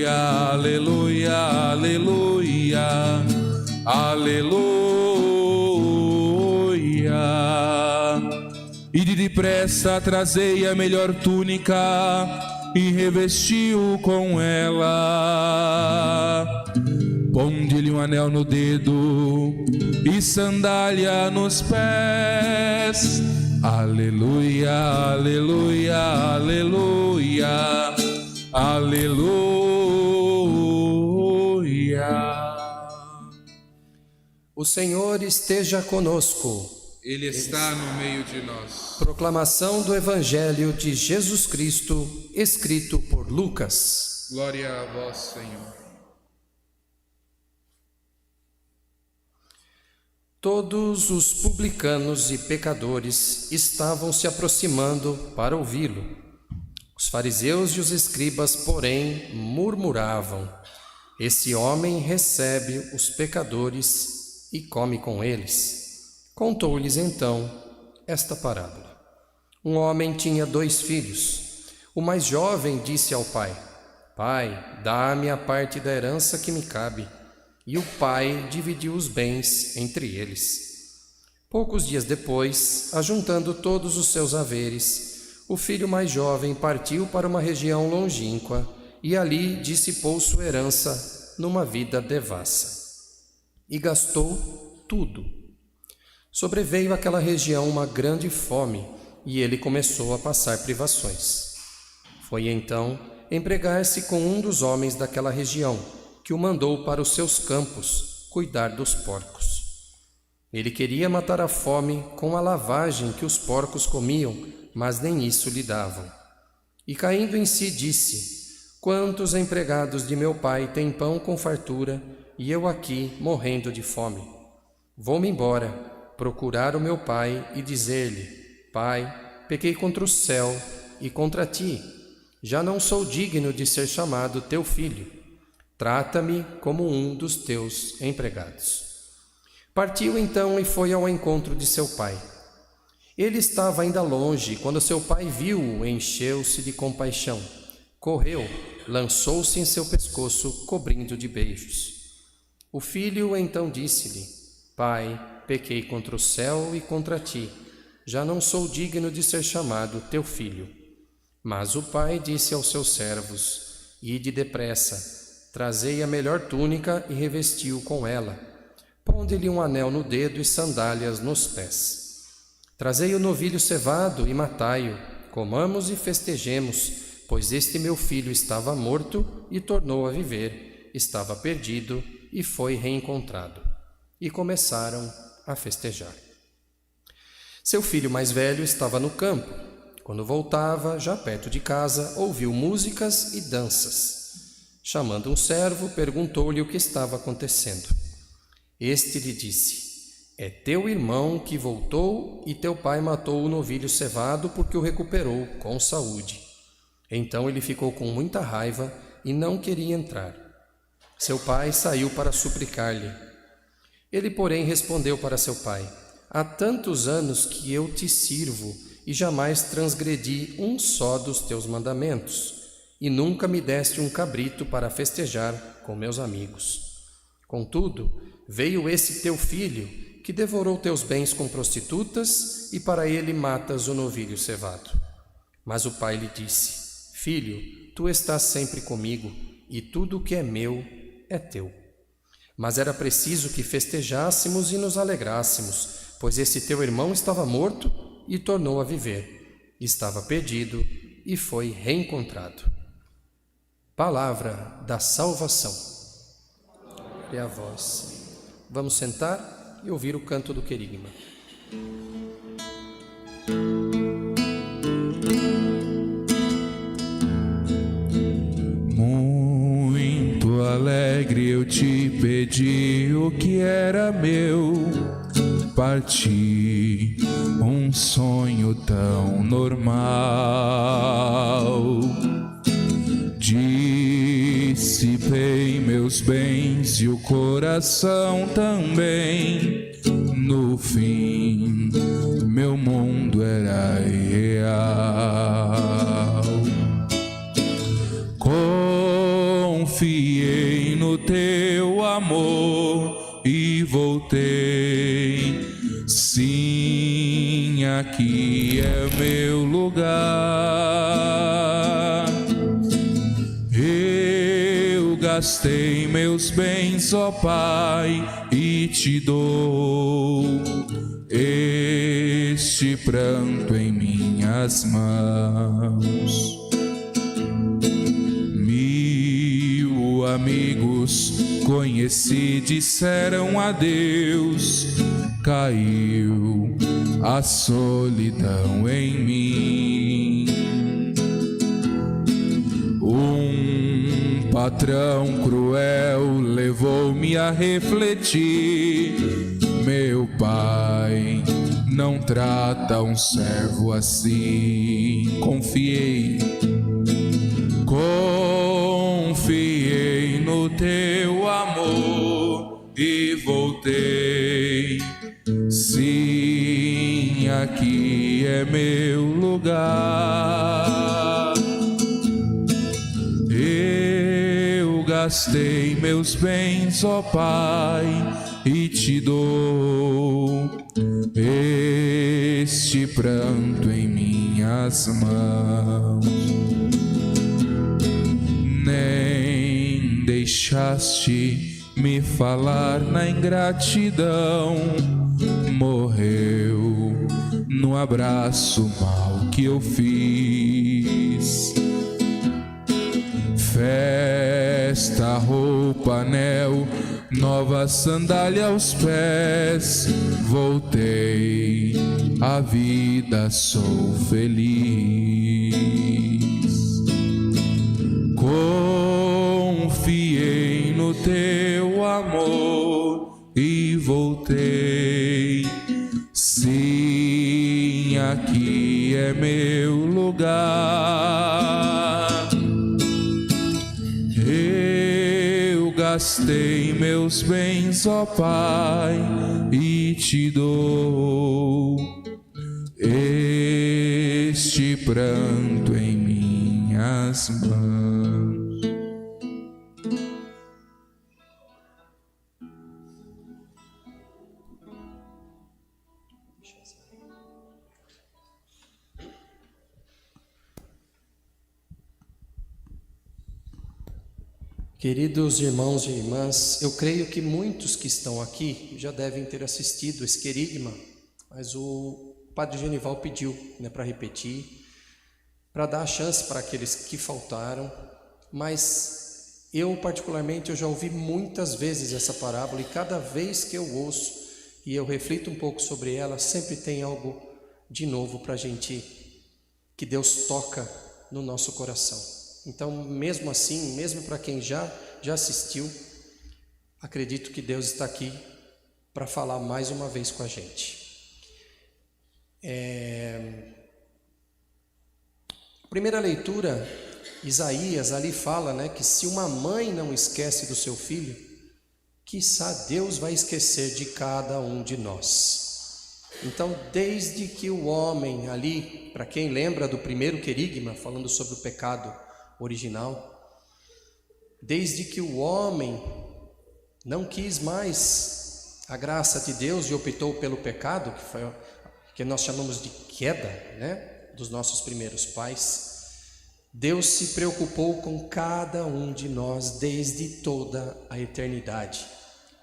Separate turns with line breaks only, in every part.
Aleluia, aleluia, aleluia, aleluia. Ide depressa, trazei a melhor túnica e revestiu com ela. Ponde-lhe um anel no dedo e sandália nos pés. Aleluia, aleluia, aleluia, aleluia.
O Senhor esteja conosco.
Ele está no meio de nós.
Proclamação do Evangelho de Jesus Cristo, escrito por Lucas.
Glória a vós, Senhor.
Todos os publicanos e pecadores estavam se aproximando para ouvi-lo. Os fariseus e os escribas, porém, murmuravam: esse homem recebe os pecadores e come com eles. Contou-lhes então esta parábola. Um homem tinha 2 filhos. O mais jovem disse ao pai: Pai, dá-me a parte da herança que me cabe. E o pai dividiu os bens entre eles. Poucos dias depois, ajuntando todos os seus haveres, o filho mais jovem partiu para uma região longínqua e ali dissipou sua herança numa vida devassa. E gastou tudo. Sobreveio àquela região uma grande fome e ele começou a passar privações. Foi então empregar-se com um dos homens daquela região, que o mandou para os seus campos cuidar dos porcos. Ele queria matar a fome com a lavagem que os porcos comiam, mas nem isso lhe davam. E caindo em si disse: quantos empregados de meu pai têm pão com fartura, e eu aqui morrendo de fome? Vou-me embora, procurar o meu pai e dizer-lhe: Pai, pequei contra o céu e contra ti. Já não sou digno de ser chamado teu filho. Trata-me como um dos teus empregados. Partiu então e foi ao encontro de seu pai. Ele estava ainda longe, quando seu pai viu-o, encheu-se de compaixão. Correu, lançou-se em seu pescoço, cobrindo de beijos. O filho então disse-lhe: Pai, pequei contra o céu e contra ti. Já não sou digno de ser chamado teu filho. Mas o pai disse aos seus servos: Ide depressa, trazei a melhor túnica e revesti-o com ela. Ponde-lhe um anel no dedo e sandálias nos pés. Trazei o novilho cevado e matai-o. Comamos e festejemos, pois este meu filho estava morto e tornou a viver, estava perdido e foi reencontrado. E começaram a festejar. Seu filho mais velho estava no campo. Quando voltava, já perto de casa, ouviu músicas e danças. Chamando um servo, perguntou-lhe o que estava acontecendo. Este lhe disse: é teu irmão que voltou e teu pai matou o novilho cevado porque o recuperou com saúde. Então ele ficou com muita raiva e não queria entrar. Seu pai saiu para suplicar-lhe. Ele, porém, respondeu para seu pai: há tantos anos que eu te sirvo e jamais transgredi um só dos teus mandamentos, e nunca me deste um cabrito para festejar com meus amigos. Contudo, veio esse teu filho, que devorou teus bens com prostitutas, e para ele matas o novilho cevado. Mas o pai lhe disse: filho, tu estás sempre comigo, e tudo o que é meu é teu. Mas era preciso que festejássemos e nos alegrássemos, pois esse teu irmão estava morto e tornou a viver, estava perdido e foi reencontrado. Palavra da salvação. Glória a vós. Vamos sentar e ouvir o canto do querigma.
Muito alegre eu te pedi o que era meu, parti um sonho tão normal. Dissipei meus bens e o coração também. No fim, meu mundo era irreal. Confiei no teu amor e voltei. Sim, aqui é meu lugar. Eu gastei meus bens, ó Pai, e te dou este pranto em minhas mãos. Amigos conheci, disseram adeus, caiu a solidão em mim. Um patrão cruel levou-me a refletir: meu pai não trata um servo assim. Confiei no teu amor e voltei. Sim, aqui é meu lugar. Eu gastei meus bens, ó Pai, e te dou este pranto em minhas mãos. Nem deixaste me falar na ingratidão. Morreu no abraço mal que eu fiz. Festa, roupa, anel, nova sandália aos pés. Voltei à vida, sou feliz. Confiei no teu amor e voltei. Sim, aqui é meu lugar. Eu gastei meus bens, ó Pai, e te dou este pranto em minhas mãos.
Queridos irmãos e irmãs, eu creio que muitos que estão aqui já devem ter assistido esse querigma, mas o Padre Genival pediu, para repetir, para dar a chance para aqueles que faltaram. Mas eu particularmente eu já ouvi muitas vezes essa parábola, e cada vez que eu ouço e eu reflito um pouco sobre ela, sempre tem algo de novo para a gente, que Deus toca no nosso coração. Então, mesmo assim, mesmo para quem já assistiu, acredito que Deus está aqui para falar mais uma vez com a gente. Primeira leitura, Isaías ali fala, que se uma mãe não esquece do seu filho, quiçá Deus vai esquecer de cada um de nós. Então, desde que o homem ali, para quem lembra do primeiro querigma, falando sobre o pecado original, desde que o homem não quis mais a graça de Deus e optou pelo pecado, que foi que nós chamamos de queda, dos nossos primeiros pais, Deus se preocupou com cada um de nós desde toda a eternidade.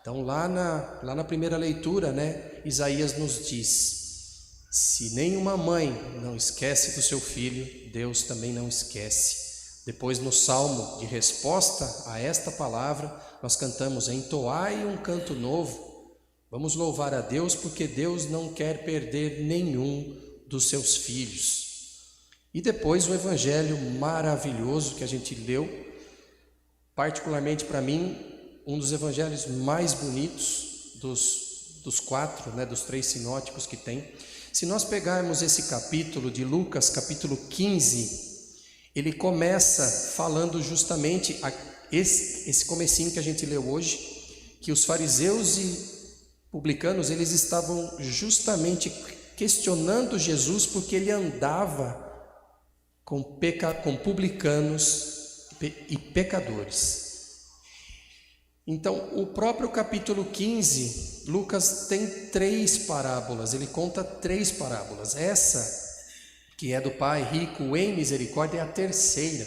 Então lá na primeira leitura, Isaías nos diz: se nenhuma mãe não esquece do seu filho, Deus também não esquece. Depois, no salmo de resposta a esta palavra, nós cantamos: entoai um canto novo, vamos louvar a Deus, porque Deus não quer perder nenhum dos seus filhos. E depois o evangelho maravilhoso que a gente leu, particularmente para mim, um dos evangelhos mais bonitos dos quatro, dos 3 sinóticos que tem. Se nós pegarmos esse capítulo de Lucas, capítulo 15, ele começa falando justamente esse comecinho que a gente leu hoje, que os fariseus e publicanos, eles estavam justamente questionando Jesus porque ele andava com publicanos e pecadores. Então, o próprio capítulo 15, Lucas tem 3 parábolas, ele conta 3 parábolas. Essa, que é do pai rico em misericórdia, é a terceira.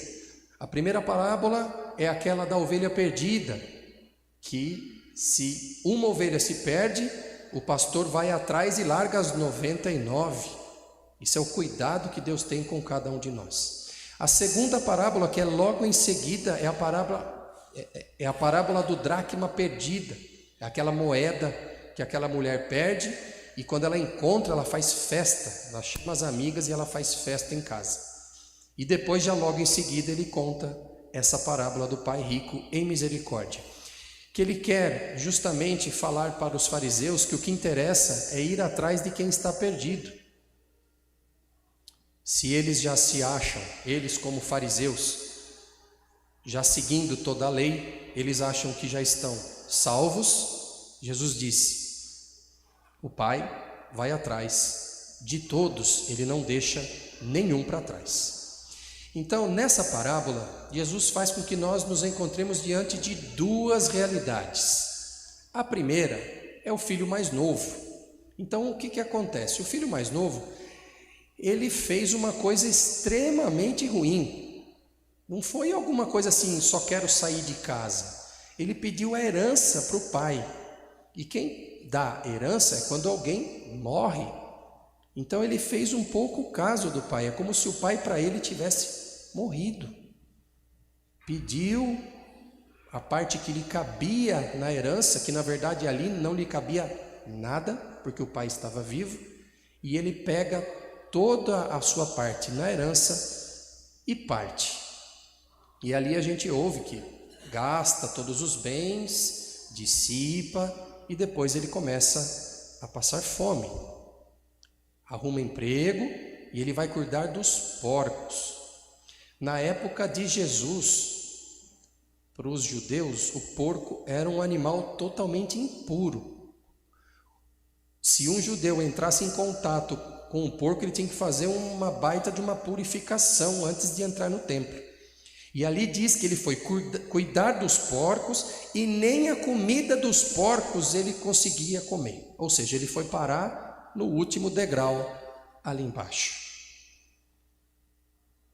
A primeira parábola é aquela da ovelha perdida, que se uma ovelha se perde, o pastor vai atrás e larga as 99. Isso é o cuidado que Deus tem com cada um de nós. A segunda parábola, que é logo em seguida, é a parábola do dracma perdida. É aquela moeda que aquela mulher perde e quando ela encontra, ela faz festa. Ela chama as amigas e ela faz festa em casa. E depois, já logo em seguida, ele conta essa parábola do pai rico em misericórdia, que ele quer justamente falar para os fariseus que o que interessa é ir atrás de quem está perdido. Se eles já se acham, eles como fariseus, já seguindo toda a lei, eles acham que já estão salvos. Jesus disse: o Pai vai atrás de todos, ele não deixa nenhum para trás. Então, nessa parábola, Jesus faz com que nós nos encontremos diante de 2 realidades. A primeira é o filho mais novo. Então, o que acontece? O filho mais novo, ele fez uma coisa extremamente ruim. Não foi alguma coisa assim, só quero sair de casa. Ele pediu a herança para o pai. E quem dá herança é quando alguém morre. Então ele fez um pouco o caso do pai. É como se o pai para ele tivesse morrido. Pediu a parte que lhe cabia na herança, que na verdade ali não lhe cabia nada, porque o pai estava vivo. E ele pega toda a sua parte na herança e parte. E ali a gente ouve que gasta todos os bens, dissipa e depois ele começa a passar fome. Arruma emprego e ele vai cuidar dos porcos. Na época de Jesus, para os judeus, o porco era um animal totalmente impuro. Se um judeu entrasse em contato com o porco, ele tinha que fazer uma baita de uma purificação antes de entrar no templo. E ali diz que ele foi cuidar dos porcos e nem a comida dos porcos ele conseguia comer. Ou seja, ele foi parar no último degrau ali embaixo.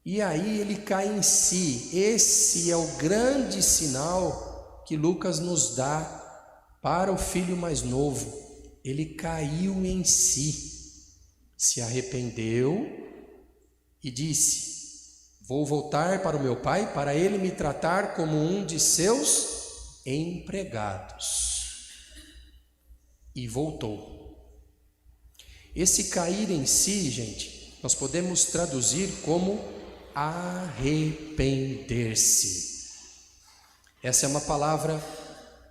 E aí ele cai em si. Esse é o grande sinal que Lucas nos dá para o filho mais novo. Ele caiu em si, se arrependeu e disse: vou voltar para o meu pai, para ele me tratar como um de seus empregados. E voltou. Esse cair em si, gente, nós podemos traduzir como arrepender-se. Essa é uma palavra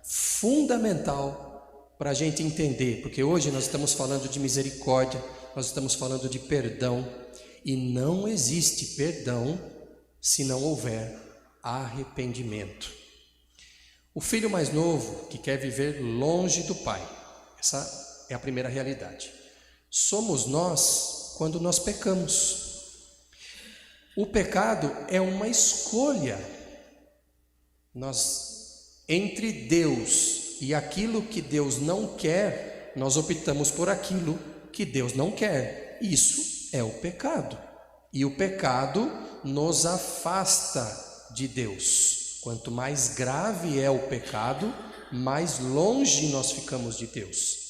fundamental para a gente entender, porque hoje nós estamos falando de misericórdia, nós estamos falando de perdão, e não existe perdão se não houver arrependimento. O filho mais novo que quer viver longe do pai, essa é a primeira realidade. Somos nós quando nós pecamos. O pecado é uma escolha. Entre Deus e aquilo que Deus não quer, nós optamos por aquilo que Deus não quer. Isso é o pecado. E o pecado nos afasta de Deus. Quanto mais grave é o pecado, mais longe nós ficamos de Deus.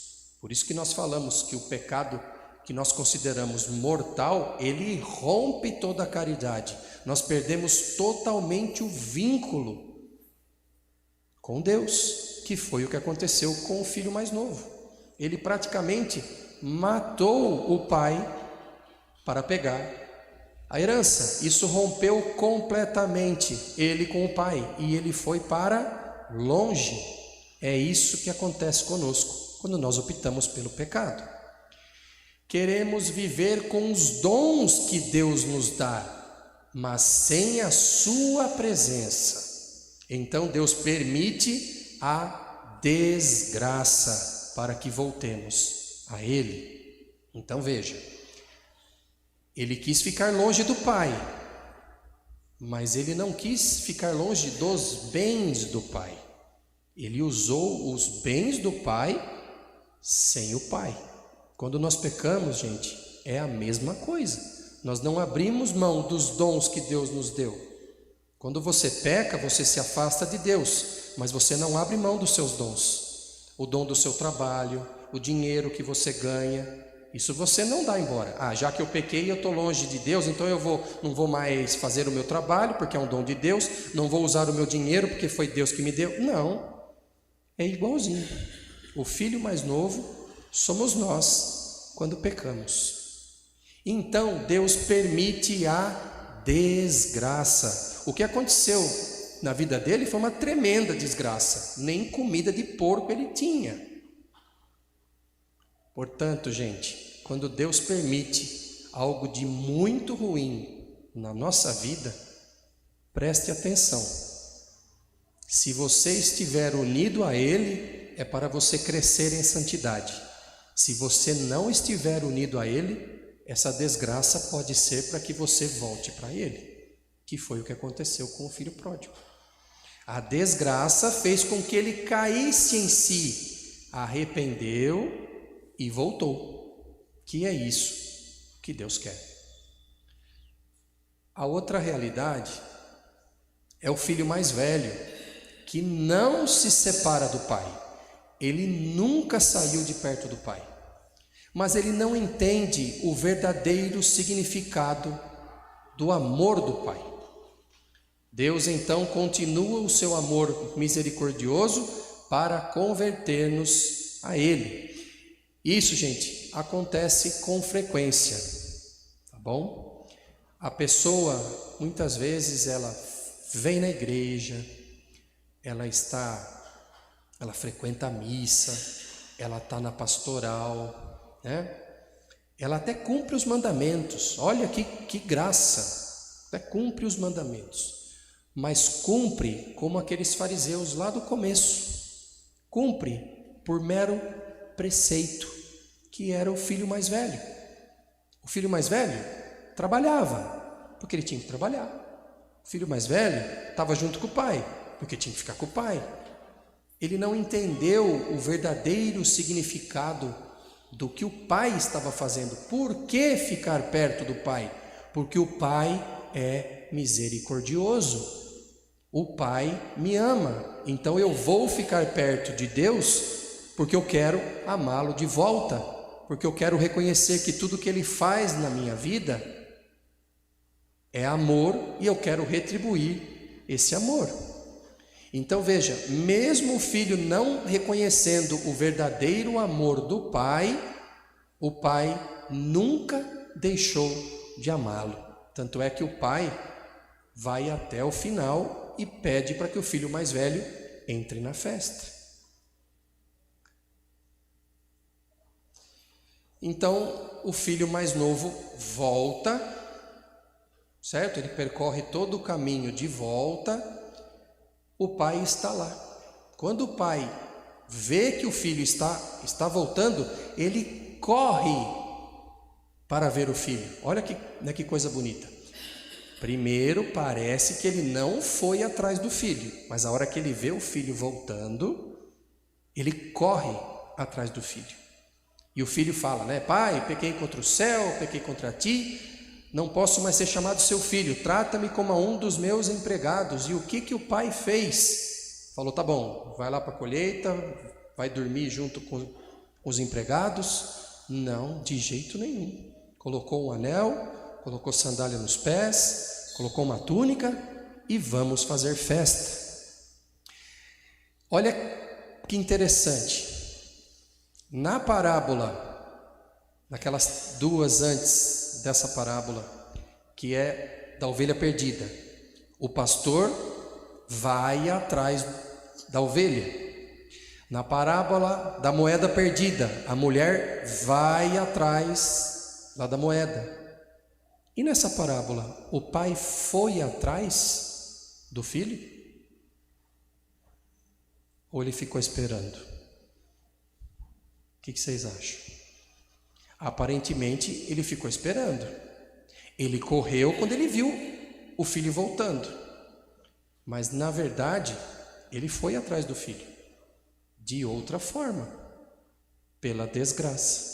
Por isso que nós falamos que o pecado que nós consideramos mortal, ele rompe toda a caridade. Nós perdemos totalmente o vínculo com Deus, que foi o que aconteceu com o filho mais novo. Ele praticamente matou o pai para pegar a herança. Isso rompeu completamente ele com o pai e ele foi para longe. É isso que acontece conosco quando nós optamos pelo pecado. Queremos viver com os dons que Deus nos dá, mas sem a sua presença. Então Deus permite a desgraça para que voltemos a Ele. Então veja, ele quis ficar longe do Pai, mas ele não quis ficar longe dos bens do Pai. Ele usou os bens do pai sem o pai. Quando nós pecamos, gente, é a mesma coisa. Nós não abrimos mão dos dons que Deus nos deu. Quando você peca, você se afasta de Deus, mas você não abre mão dos seus dons. O dom do seu trabalho, o dinheiro que você ganha, isso você não dá embora. Já que eu pequei e eu estou longe de Deus, então eu não vou mais fazer o meu trabalho, porque é um dom de Deus, não vou usar o meu dinheiro, porque foi Deus que me deu. Não, é igualzinho. O filho mais novo somos nós quando pecamos. Então Deus permite a desgraça. O que aconteceu na vida dele foi uma tremenda desgraça. Nem comida de porco ele tinha. Portanto, gente, quando Deus permite algo de muito ruim na nossa vida, preste atenção. Se você estiver unido a Ele, é para você crescer em santidade. Se você não estiver unido a Ele, essa desgraça pode ser para que você volte para Ele, que foi o que aconteceu com o filho pródigo. A desgraça fez com que ele caísse em si, arrependeu e voltou, que é isso que Deus quer. A outra realidade é o filho mais velho, que não se separa do pai. Ele nunca saiu de perto do pai, mas ele não entende o verdadeiro significado do amor do pai. Deus então continua o seu amor misericordioso para converter-nos a Ele. Isso, gente, acontece com frequência, tá bom? A pessoa, muitas vezes, ela vem na igreja, ela frequenta a missa, ela está na pastoral, né? Ela até cumpre os mandamentos, olha que graça, até cumpre os mandamentos, mas cumpre como aqueles fariseus lá do começo, cumpre por mero preceito, que era o filho mais velho. O filho mais velho trabalhava, porque ele tinha que trabalhar. O filho mais velho estava junto com o pai, porque tinha que ficar com o pai. Ele não entendeu o verdadeiro significado do que o pai estava fazendo. Por que ficar perto do pai? Porque o pai é misericordioso. O pai me ama, então eu vou ficar perto de Deus porque eu quero amá-lo de volta, porque eu quero reconhecer que tudo que ele faz na minha vida é amor e eu quero retribuir esse amor. Então veja, mesmo o filho não reconhecendo o verdadeiro amor do pai, o pai nunca deixou de amá-lo. Tanto é que o pai vai até o final e pede para que o filho mais velho entre na festa. Então o filho mais novo volta, certo? Ele percorre todo o caminho de volta. O pai está lá. Quando o pai vê que o filho está voltando, ele corre para ver o filho. Olha que coisa bonita. Primeiro parece que ele não foi atrás do filho, mas a hora que ele vê o filho voltando, ele corre atrás do filho. E o filho fala, né? Pai, pequei contra o céu, pequei contra ti, não posso mais ser chamado seu filho, trata-me como a um dos meus empregados. E o que o pai fez? Falou, tá bom, vai lá para a colheita, vai dormir junto com os empregados? Não, de jeito nenhum. Colocou um anel, colocou sandália nos pés, colocou uma túnica e vamos fazer festa. Olha que interessante. Na parábola, naquelas duas antes dessa parábola, que é da ovelha perdida, o pastor vai atrás da ovelha. Na parábola da moeda perdida, a mulher vai atrás lá da moeda. E nessa parábola, o pai foi atrás do filho? Ou ele ficou esperando? O que vocês acham? Aparentemente ele ficou esperando. Ele correu quando ele viu o filho voltando. Mas na verdade ele foi atrás do filho. de outra forma, pela desgraça.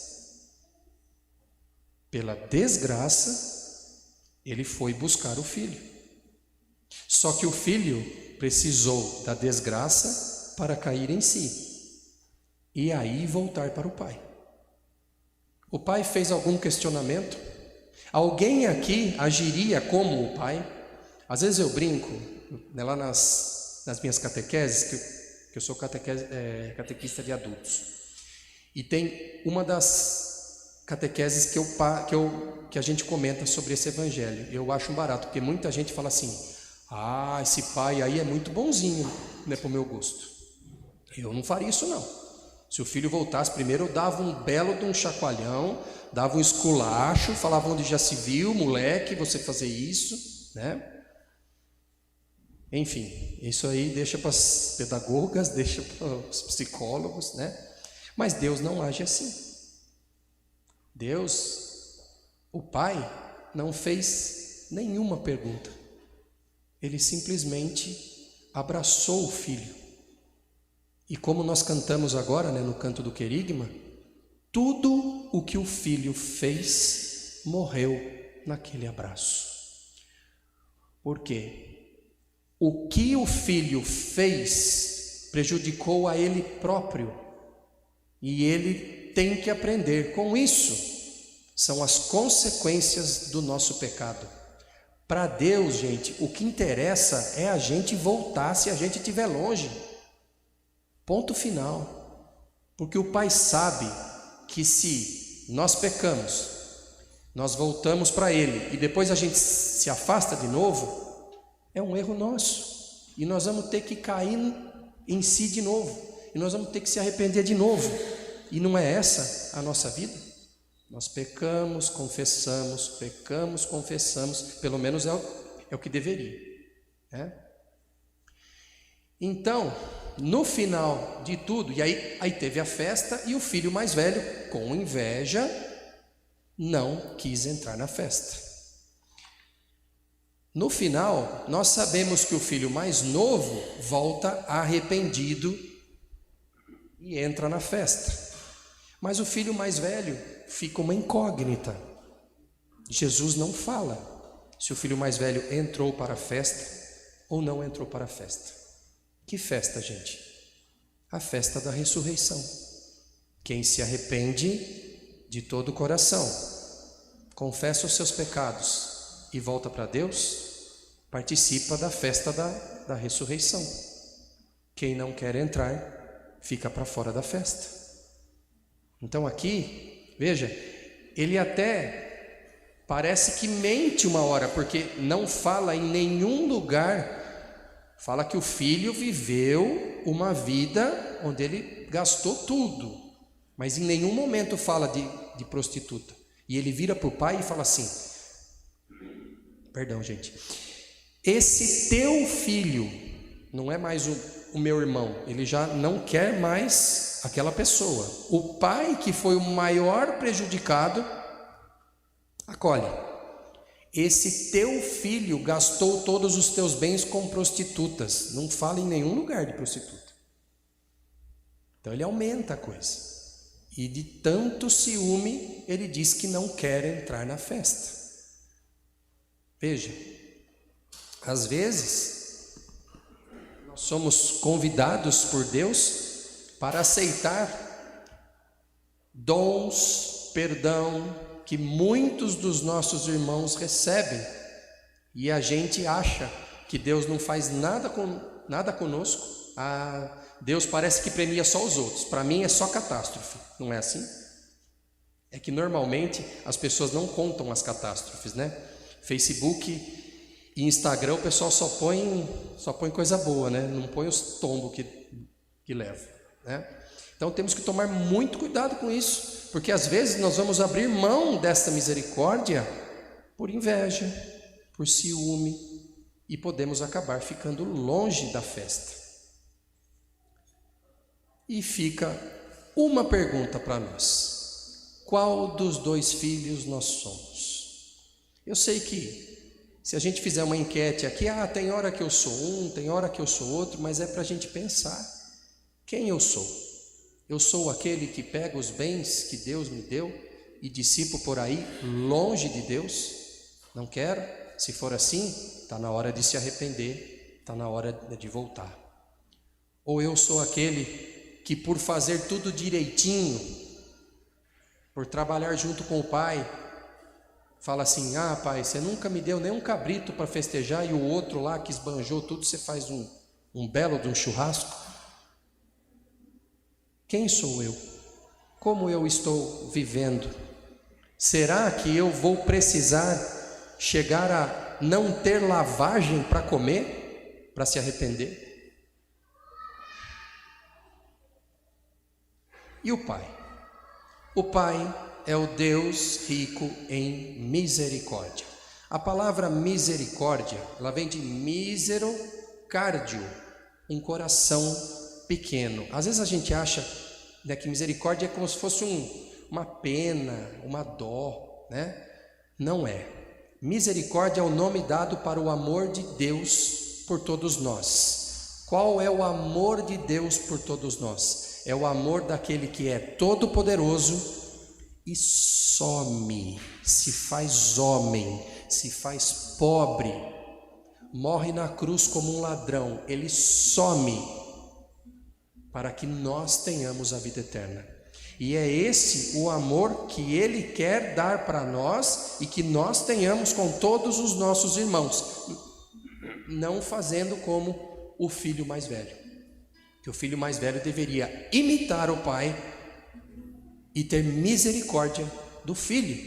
Pela desgraça, ele foi buscar o filho. Só que o filho precisou da desgraça para cair em si e aí voltar para o pai. O pai fez algum questionamento? Alguém aqui agiria como o pai? Às vezes eu brinco, né, lá nas minhas catequeses, que eu sou catequista de adultos, e tem uma das catequeses que a gente comenta sobre esse evangelho. Eu acho um barato, porque muita gente fala assim: ah, esse pai aí é muito bonzinho, né, para o meu gosto. Eu não faria isso não. Se o filho voltasse, primeiro eu dava um belo de um chacoalhão, dava um esculacho, falava onde já se viu, moleque, você fazer isso, né? Enfim, isso aí deixa para as pedagogas, deixa para os psicólogos, né? Mas Deus não age assim. Deus, o Pai, não fez nenhuma pergunta. Ele simplesmente abraçou o filho. E como nós cantamos agora, né, no canto do querigma, tudo o que o filho fez morreu naquele abraço. Por quê? O que o filho fez prejudicou a ele próprio. E ele tem que aprender com isso. São as consequências do nosso pecado. Para Deus, gente, o que interessa é a gente voltar se a gente estiver longe. Ponto final. Porque o Pai sabe que se nós pecamos, nós voltamos para Ele e depois a gente se afasta de novo, é um erro nosso. E nós vamos ter que cair em si de novo. E nós vamos ter que se arrepender de novo. E não é essa a nossa vida? Nós pecamos, confessamos, pelo menos é o que deveria, né? Então, no final de tudo, e aí teve a festa, e o filho mais velho, com inveja, não quis entrar na festa. No final, nós sabemos que o filho mais novo volta arrependido e entra na festa. Mas o filho mais velho fica uma incógnita. Jesus não fala se o filho mais velho entrou para a festa ou não entrou para a festa. Que festa, gente? A festa da ressurreição. Quem se arrepende de todo o coração, confessa os seus pecados e volta para Deus, participa da festa da ressurreição. Quem não quer entrar, fica para fora da festa. Então aqui, veja, ele até parece que mente uma hora, porque não fala em nenhum lugar. Fala que o filho viveu uma vida onde ele gastou tudo, mas em nenhum momento fala de prostituta. E ele vira para o pai e fala assim: perdão, gente, esse teu filho não é mais o meu irmão, ele já não quer mais aquela pessoa. O pai, que foi o maior prejudicado, acolhe. Esse teu filho gastou todos os teus bens com prostitutas. Não fala em nenhum lugar de prostituta. Então ele aumenta a coisa. E de tanto ciúme, ele diz que não quer entrar na festa. Veja, às vezes nós somos convidados por Deus para aceitar dons, perdão, que muitos dos nossos irmãos recebem, e a gente acha que Deus não faz nada conosco. Deus parece que premia só os outros, para mim é só catástrofe, não é assim? É que normalmente as pessoas não contam as catástrofes, né? Facebook e Instagram o pessoal só põe coisa boa, né? Não põe os tombos que leva, né? Então temos que tomar muito cuidado com isso, porque às vezes nós vamos abrir mão desta misericórdia por inveja, por ciúme, e podemos acabar ficando longe da festa. E fica uma pergunta para nós: qual dos dois filhos nós somos? Eu sei que se a gente fizer uma enquete aqui, tem hora que eu sou um, tem hora que eu sou outro, mas é para a gente pensar. Quem eu sou? Eu sou aquele que pega os bens que Deus me deu e dissipo por aí, longe de Deus? Não quero. Se for assim, está na hora de se arrepender, está na hora de voltar. Ou eu sou aquele que, por fazer tudo direitinho, por trabalhar junto com o Pai, fala assim: ah, Pai, você nunca me deu nem um cabrito para festejar, e o outro lá que esbanjou tudo, você faz um belo de um churrasco? Quem sou eu? Como eu estou vivendo? Será que eu vou precisar chegar a não ter lavagem para comer, para se arrepender? E o Pai? O Pai é o Deus rico em misericórdia. A palavra misericórdia, ela vem de mísero cardio, um coração pequeno. Às vezes a gente acha, né, que misericórdia é como se fosse uma pena, uma dó, né? Não é. Misericórdia é o nome dado para o amor de Deus por todos nós. Qual é o amor de Deus por todos nós? É o amor daquele que é todo-poderoso e some, se faz homem, se faz pobre, morre na cruz como um ladrão. Ele some para que nós tenhamos a vida eterna. E é esse o amor que Ele quer dar para nós e que nós tenhamos com todos os nossos irmãos, não fazendo como o filho mais velho, que o filho mais velho deveria imitar o pai e ter misericórdia do filho,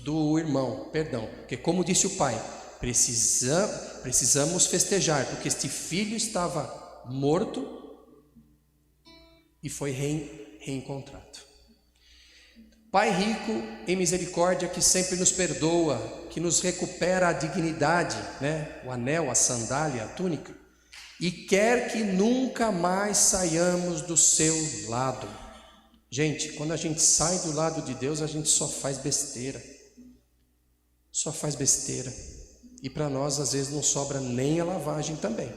do irmão, perdão, porque como disse o pai, precisamos festejar, porque este filho estava morto e foi reencontrado. Pai rico em misericórdia, que sempre nos perdoa, que nos recupera a dignidade, né? O anel, a sandália, a túnica, e quer que nunca mais saiamos do seu lado. Gente, quando a gente sai do lado de Deus, a gente só faz besteira. Só faz besteira. E para nós, às vezes, não sobra nem a lavagem também.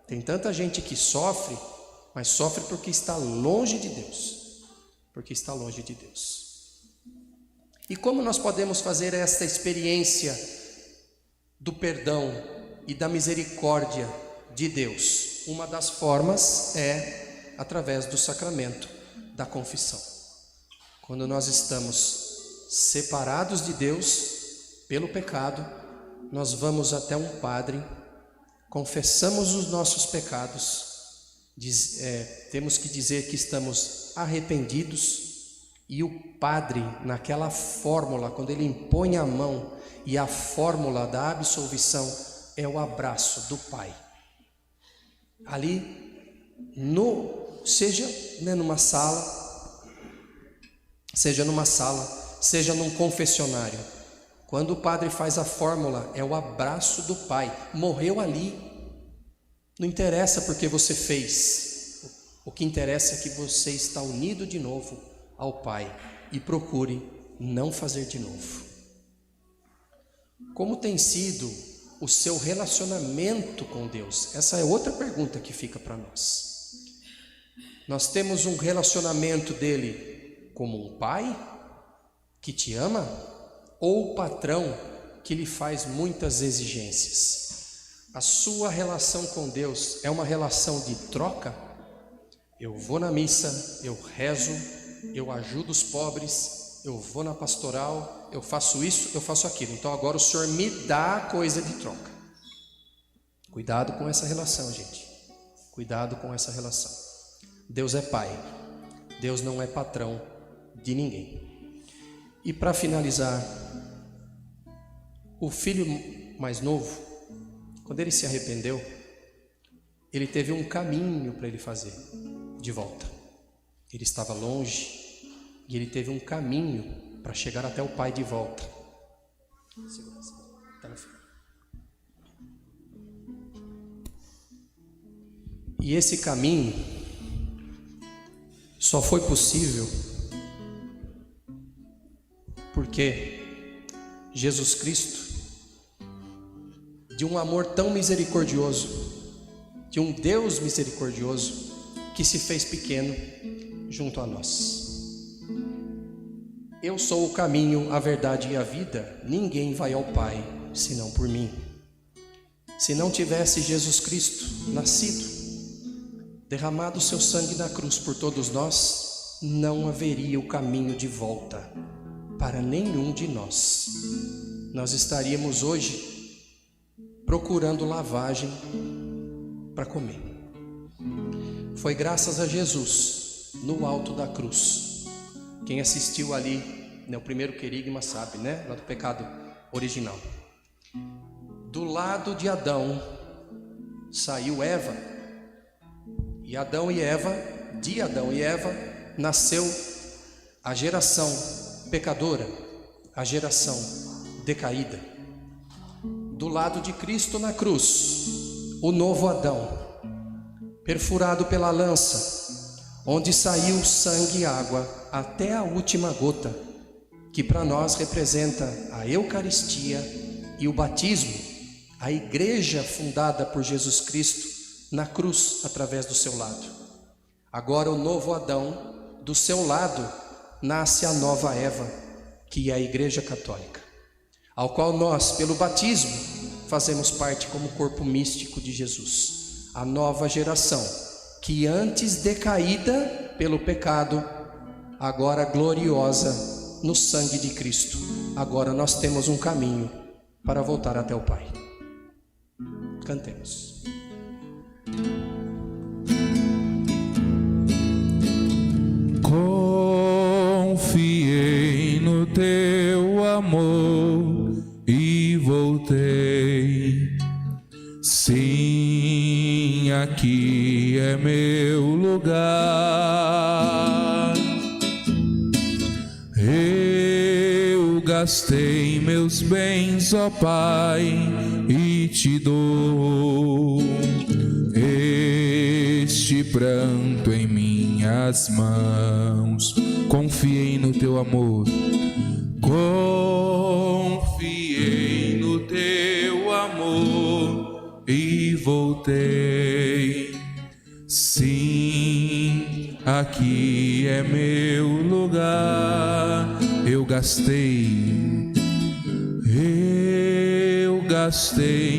Tem tanta gente que sofre, mas sofre porque está longe de Deus. Porque está longe de Deus. E como nós podemos fazer esta experiência do perdão e da misericórdia de Deus? Uma das formas é através do sacramento da confissão. Quando nós estamos separados de Deus pelo pecado, nós vamos até um padre, confessamos os nossos pecados, temos que dizer que estamos arrependidos, e o padre, naquela fórmula, quando ele impõe a mão, e a fórmula da absolvição é o abraço do Pai. Ali, seja numa sala, seja num confessionário, quando o padre faz a fórmula, é o abraço do Pai. Morreu ali. Não interessa porque você fez. O que interessa é que você está unido de novo ao Pai, e procure não fazer de novo. Como tem sido o seu relacionamento com Deus? Essa é outra pergunta que fica para nós. Nós temos um relacionamento dele como um pai que te ama, ou o patrão que lhe faz muitas exigências? A sua relação com Deus é uma relação de troca? Eu vou na missa, eu rezo, eu ajudo os pobres, eu vou na pastoral, eu faço isso, eu faço aquilo. Então agora o Senhor me dá coisa de troca. Cuidado com essa relação, gente. Cuidado com essa relação. Deus é Pai. Deus não é patrão de ninguém. E para finalizar, o filho mais novo, quando ele se arrependeu, ele teve um caminho para ele fazer de volta. Ele estava longe e ele teve um caminho para chegar até o Pai de volta. E esse caminho só foi possível porque Jesus Cristo, de um amor tão misericordioso, de um Deus misericordioso, que se fez pequeno junto a nós. Eu sou o caminho, a verdade e a vida. Ninguém vai ao Pai senão por mim. Se não tivesse Jesus Cristo nascido, derramado seu sangue na cruz por todos nós, não haveria o caminho de volta para nenhum de nós. Nós estaríamos hoje procurando lavagem para comer. Foi graças a Jesus no alto da cruz. Quem assistiu ali, o primeiro querigma sabe, né? Lá do pecado original. Do lado de Adão saiu Eva. E de Adão e Eva, nasceu a geração pecadora, a geração decaída. Do lado de Cristo na cruz, o novo Adão, perfurado pela lança, onde saiu sangue e água até a última gota, que para nós representa a Eucaristia e o batismo, a igreja fundada por Jesus Cristo na cruz através do seu lado. Agora o novo Adão, do seu lado nasce a nova Eva, que é a Igreja Católica, ao qual nós, pelo batismo, fazemos parte como corpo místico de Jesus. A nova geração, que antes decaída pelo pecado, agora gloriosa no sangue de Cristo. Agora nós temos um caminho para voltar até o Pai. Cantemos.
Confiei no teu amor e voltei. Sim, aqui é meu lugar. Eu gastei meus bens, ó Pai, e te dou este pranto em minhas mãos. Confiei no teu amor, confiei no teu amor e voltei. Sim, aqui é meu lugar. Eu gastei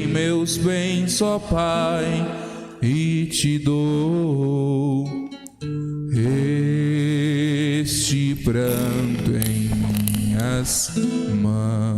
meus bens, ó Pai, e te dou este pranto em minhas mãos.